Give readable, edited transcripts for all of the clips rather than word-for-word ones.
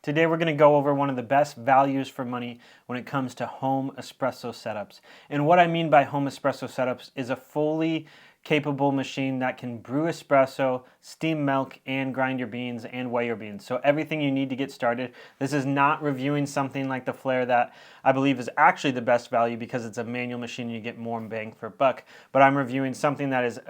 Today we're going to go over one of the best values for money when it comes to home espresso setups. And what I mean by home espresso setups is a fully capable machine that can brew espresso, steam milk, and grind your beans and weigh your beans. So everything you need to get started. This is not reviewing something like the Flare that I believe is actually the best value because it's a manual machine and you get more bang for buck. But I'm reviewing something that is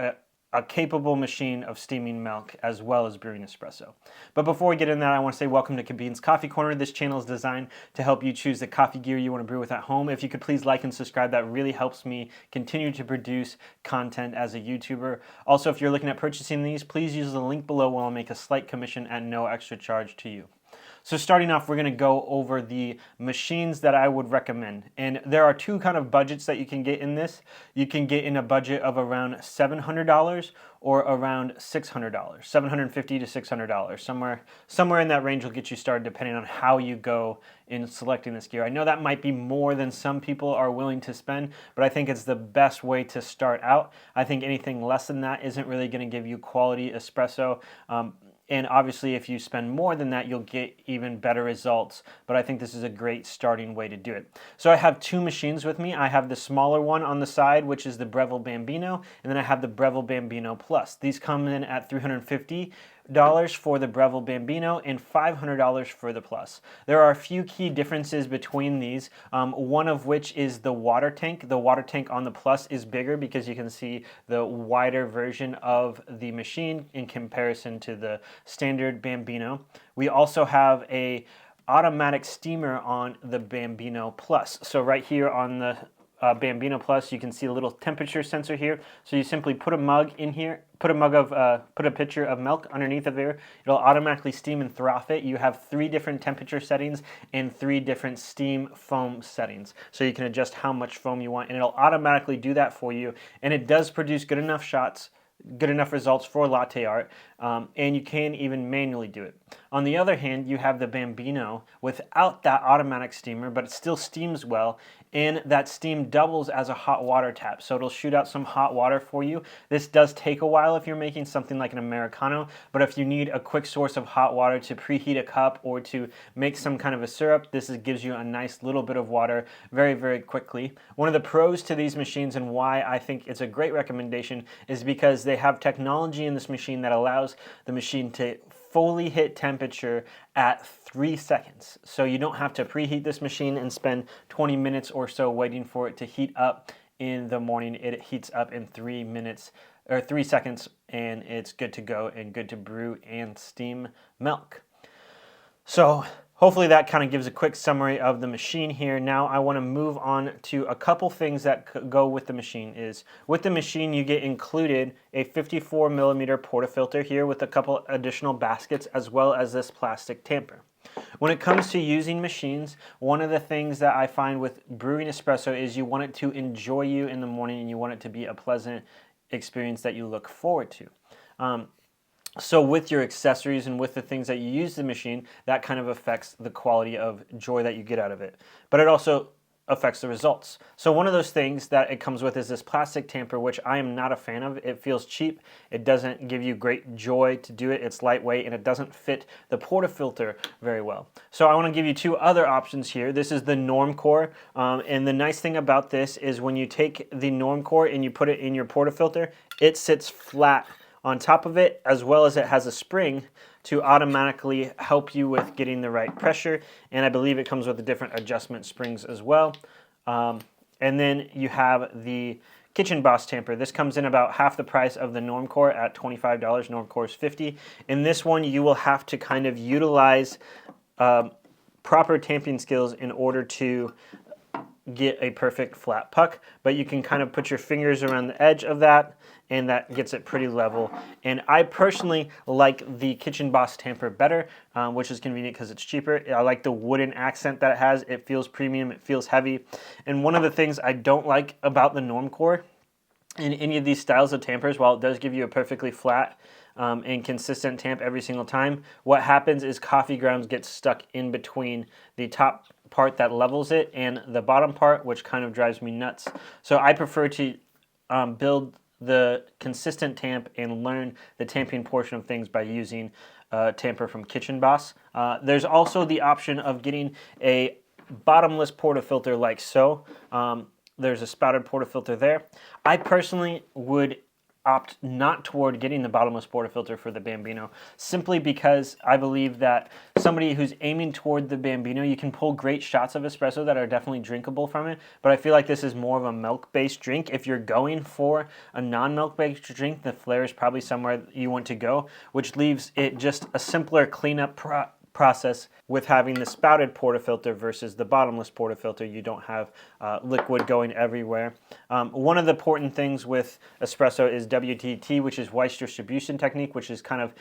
a capable machine of steaming milk as well as brewing espresso. But before we get into that, I want to say welcome to Kabin's Coffee Corner. This channel is designed to help you choose the coffee gear you want to brew with at home. If you could please like and subscribe, that really helps me continue to produce content as a YouTuber. Also, if you're looking at purchasing these, please use the link below where I'll make a slight commission at no extra charge to you. So starting off, we're going to go over the machines that I would recommend. And there are two kind of budgets that you can get in this. You can get in a budget of around $700 or around $600, $750 to $600. Somewhere in that range will get you started depending on how you go in selecting this gear. I know that might be more than some people are willing to spend, but I think it's the best way to start out. I think anything less than that isn't really going to give you quality espresso. And obviously, if you spend more than that, you'll get even better results. But I think this is a great starting way to do it. So I have two machines with me. I have the smaller one on the side, which is the Breville Bambino, and then I have the Breville Bambino Plus. These come in at $350 for the Breville Bambino and $500 for the Plus. There are a few key differences between these, one of which is the water tank. The water tank on the Plus is bigger because you can see the wider version of the machine in comparison to the standard Bambino. We also have a automatic steamer on the Bambino Plus. So right here on the Bambino Plus, you can see a little temperature sensor here. So you simply put a mug in here, put a pitcher of milk underneath of there. It'll automatically steam and froth it. You have 3 different temperature settings and 3 different steam foam settings. So you can adjust how much foam you want, and it'll automatically do that for you. And it does produce good enough shots, good enough results for latte art, and you can even manually do it. On the other hand, you have the Bambino without that automatic steamer, but it still steams well, and that steam doubles as a hot water tap, so it'll shoot out some hot water for you. This does take a while if you're making something like an Americano, but if you need a quick source of hot water to preheat a cup or to make some kind of a syrup, this gives you a nice little bit of water very, very quickly. One of the pros to these machines and why I think it's a great recommendation is because they have technology in this machine that allows the machine to fully hit temperature at 3 seconds. So you don't have to preheat this machine and spend 20 minutes or so waiting for it to heat up in the morning. It heats up in 3 minutes or 3 seconds, and it's good to go and good to brew and steam milk. So hopefully that kind of gives a quick summary of the machine here. Now I want to move on to a couple things that go with the machine. With the machine you get included a 54 millimeter portafilter here with a couple additional baskets as well as this plastic tamper. When it comes to using machines, one of the things that I find with brewing espresso is you want it to enjoy you in the morning and you want it to be a pleasant experience that you look forward to. So with your accessories and with the things that you use the machine, that kind of affects the quality of joy that you get out of it. But it also affects the results. So one of those things that it comes with is this plastic tamper, which I am not a fan of. It feels cheap. It doesn't give you great joy to do it. It's lightweight and it doesn't fit the portafilter very well. So I want to give you 2 other options here. This is the Normcore, and the nice thing about this is when you take the Normcore and you put it in your portafilter, it sits flat on top of it, as well as it has a spring to automatically help you with getting the right pressure, and I believe it comes with the different adjustment springs as well. And then you have the Kitchen Boss tamper. This comes in about half the price of the Normcore at $25. Normcore is $50. In this one, you will have to kind of utilize proper tamping skills in order to get a perfect flat puck, but you can kind of put your fingers around the edge of that and that gets it pretty level. And I personally like the Kitchen Boss tamper better, which is convenient because it's cheaper. I like the wooden accent that it has. It feels premium, it feels heavy. And one of the things I don't like about the Normcore in any of these styles of tampers, while it does give you a perfectly flat and consistent tamp every single time, what happens is coffee grounds get stuck in between the top part that levels it and the bottom part, which kind of drives me nuts. So I prefer to build the consistent tamp and learn the tamping portion of things by using tamper from Kitchen Boss. There's also the option of getting a bottomless portafilter like so. There's a spouted portafilter there. I personally would opt not toward getting the bottomless portafilter for the Bambino, simply because I believe that somebody who's aiming toward the Bambino, you can pull great shots of espresso that are definitely drinkable from it, but I feel like this is more of a milk-based drink. If you're going for a non-milk-based drink, the Flair is probably somewhere you want to go, which leaves it just a simpler cleanup process with having the spouted portafilter versus the bottomless portafilter. You don't have liquid going everywhere. One of the important things with espresso is WDT, which is Weiss distribution technique, which is kind of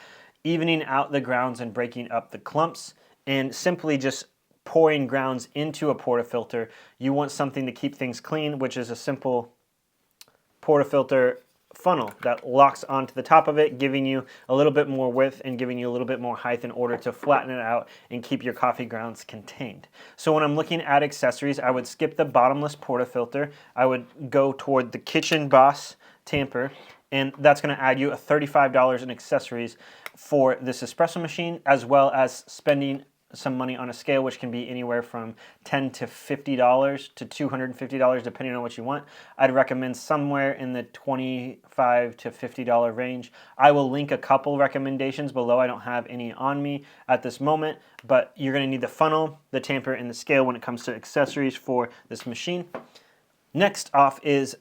evening out the grounds and breaking up the clumps, and simply just pouring grounds into a portafilter. You want something to keep things clean, which is a simple portafilter funnel that locks onto the top of it, giving you a little bit more width and giving you a little bit more height in order to flatten it out and keep your coffee grounds contained. So when I'm looking at accessories, I would skip the bottomless portafilter. I would go toward the Kitchen Boss tamper, and that's going to add you a $35 in accessories for this espresso machine, as well as spending some money on a scale, which can be anywhere from $10 to $50 to $250 depending on what you want. I'd recommend somewhere in the $25 to $50 range. I will link a couple recommendations below. I don't have any on me at this moment, but you're going to need the funnel, the tamper, and the scale when it comes to accessories for this machine. Next off is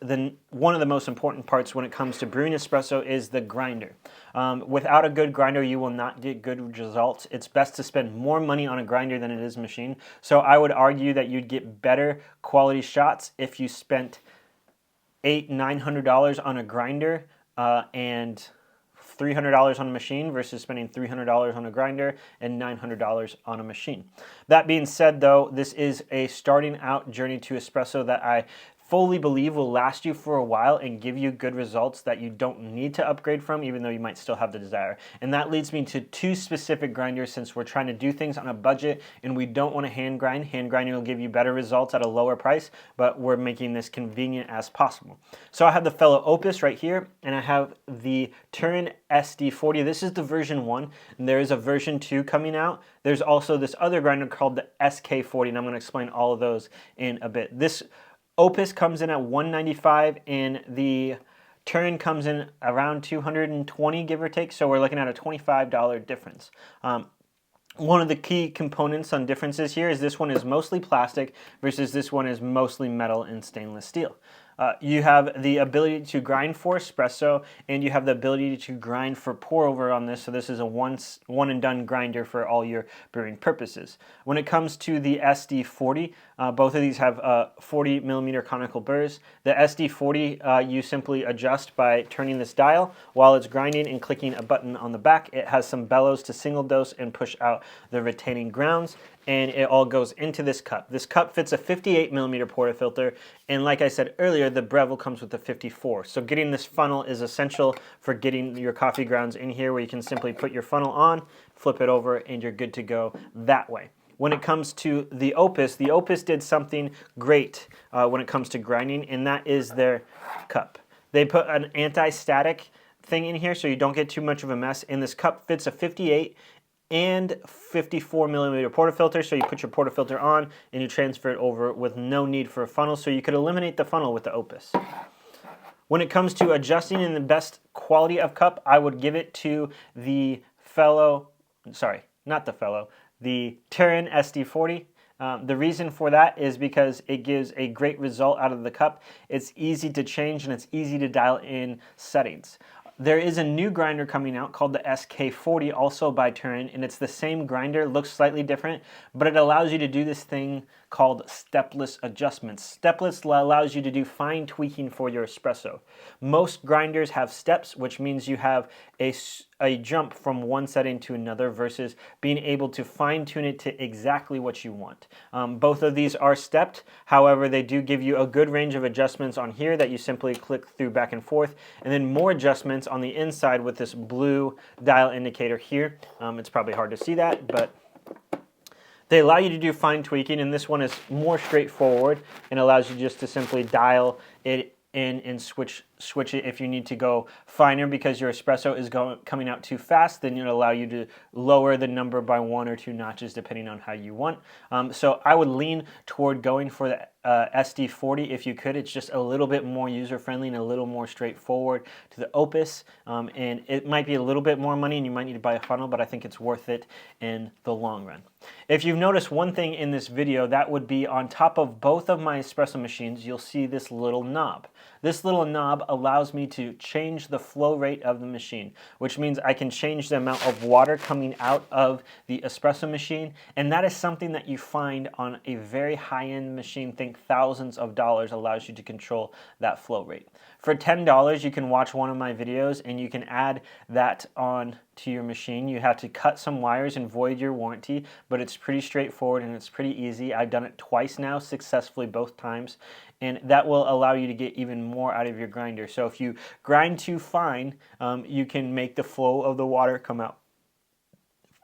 one of the most important parts when it comes to brewing espresso is the grinder. Without a good grinder, you will not get good results. It's best to spend more money on a grinder than it is a machine. So I would argue that you'd get better quality shots if you spent $800–900 on a grinder and $300 on a machine versus spending $300 on a grinder and $900 on a machine. That being said, though, this is a starting out journey to espresso that I fully believe will last you for a while and give you good results that you don't need to upgrade from, even though you might still have the desire. And that leads me to two specific grinders, since we're trying to do things on a budget and we don't want to hand grind. Hand grinding will give you better results at a lower price, but we're making this convenient as possible. So I have the fellow Opus right here, and I have the Turin SD40. This is the version 1, and there is a version 2 coming out. There's also this other grinder called the SK40, and I'm going to explain all of those in a bit. This Opus comes in at $195, and the Turin comes in around $220, give or take, so we're looking at a $25 difference. One of the key components on differences here is this one is mostly plastic versus this one is mostly metal and stainless steel. You have the ability to grind for espresso, and you have the ability to grind for pour over on this, so this is a one and done grinder for all your brewing purposes. When it comes to the SD40, both of these have 40 millimeter conical burrs. The SD40 you simply adjust by turning this dial while it's grinding and clicking a button on the back. It has some bellows to single dose and push out the retaining grounds, and it all goes into this cup. This cup fits a 58 millimeter portafilter, and like I said earlier, the Breville comes with a 54. So getting this funnel is essential for getting your coffee grounds in here, where you can simply put your funnel on, flip it over, and you're good to go that way. When it comes to the Opus did something great when it comes to grinding, and that is their cup. They put an anti-static thing in here so you don't get too much of a mess, and this cup fits a 58 and 54 millimeter portafilter, so you put your portafilter on and you transfer it over with no need for a funnel, so you could eliminate the funnel with the Opus. When it comes to adjusting in the best quality of cup, I would give it to the the Turin SD40. The reason for that is because it gives a great result out of the cup. It's easy to change and it's easy to dial in settings. There is a new grinder coming out called the SK40, also by Turin, and it's the same grinder, looks slightly different, but it allows you to do this thing called stepless adjustments. Stepless allows you to do fine tweaking for your espresso. Most grinders have steps, which means you have a jump from one setting to another versus being able to fine tune it to exactly what you want. Both of these are stepped, however they do give you a good range of adjustments on here that you simply click through back and forth, and then more adjustments on the inside with this blue dial indicator here. It's probably hard to see that, but they allow you to do fine tweaking, and this one is more straightforward and allows you just to simply dial it in and switch it if you need to go finer because your espresso is coming out too fast. Then it'll allow you to lower the number by 1 or 2 notches depending on how you want. So I would lean toward going for the SD40 if you could. It's just a little bit more user-friendly and a little more straightforward to the Opus, and it might be a little bit more money and you might need to buy a funnel, but I think it's worth it in the long run. If you've noticed one thing in this video, that would be on top of both of my espresso machines, you'll see this little knob. This little knob allows me to change the flow rate of the machine, which means I can change the amount of water coming out of the espresso machine, and that is something that you find on a very high-end machine. Think thousands of dollars allows you to control that flow rate. For $10, you can watch one of my videos and you can add that on to your machine. You have to cut some wires and void your warranty, but it's pretty straightforward and it's pretty easy. I've done it twice now, successfully both times, and that will allow you to get even more out of your grinder. So if you grind too fine, you can make the flow of the water come out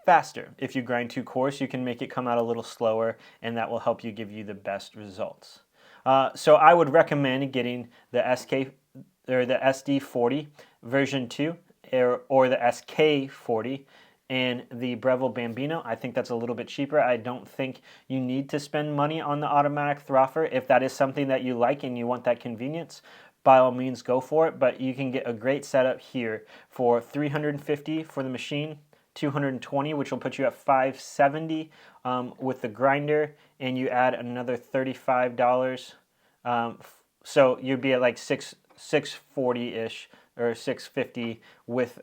faster. If you grind too coarse, you can make it come out a little slower, and that will help you give you the best results. So I would recommend getting the SD40 version 2 or the SK40 and the Breville Bambino. I think that's a little bit cheaper. I don't think you need to spend money on the automatic throffer. If that is something that you like and you want that convenience, by all means go for it, but you can get a great setup here for $350 for the machine, $220, which will put you at $570 with the grinder, and you add another $35, so you'd be at like $640-ish or $650 with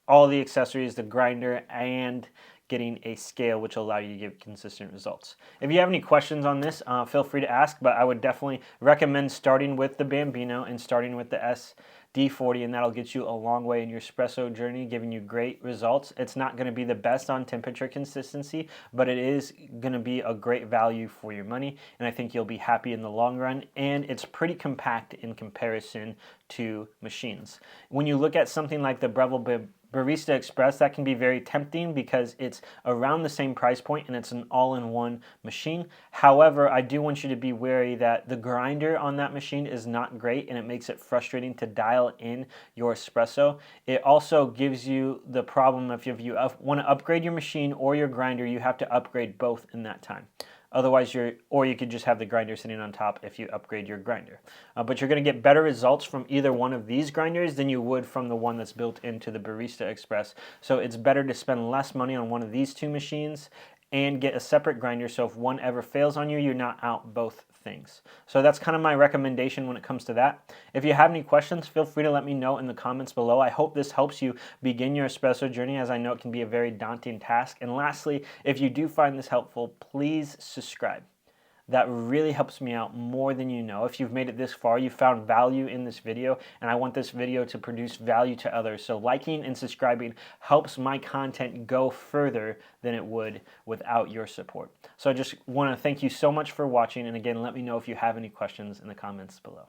all the accessories, the grinder, and getting a scale, which will allow you to give consistent results. If you have any questions on this, feel free to ask, but I would definitely recommend starting with the Bambino and starting with the SD40, and that'll get you a long way in your espresso journey, giving you great results. It's not going to be the best on temperature consistency, but it is going to be a great value for your money, and I think you'll be happy in the long run, and it's pretty compact in comparison to machines. When you look at something like the Breville Barista Express, that can be very tempting because it's around the same price point and it's an all-in-one machine. However, I do want you to be wary that the grinder on that machine is not great and it makes it frustrating to dial in your espresso. It also gives you the problem if you want to upgrade your machine or your grinder, you have to upgrade both in that time. Otherwise, or you could just have the grinder sitting on top if you upgrade your grinder. But you're going to get better results from either one of these grinders than you would from the one that's built into the Barista Express. So it's better to spend less money on one of these two machines and get a separate grinder, so if one ever fails on you, you're not out both things. So that's kind of my recommendation when it comes to that. If you have any questions, feel free to let me know in the comments below. I hope this helps you begin your espresso journey, as I know it can be a very daunting task. And lastly, if you do find this helpful, please subscribe. That really helps me out more than you know. If you've made it this far, you found value in this video, and I want this video to produce value to others. So liking and subscribing helps my content go further than it would without your support. So I just want to thank you so much for watching, and again, let me know if you have any questions in the comments below.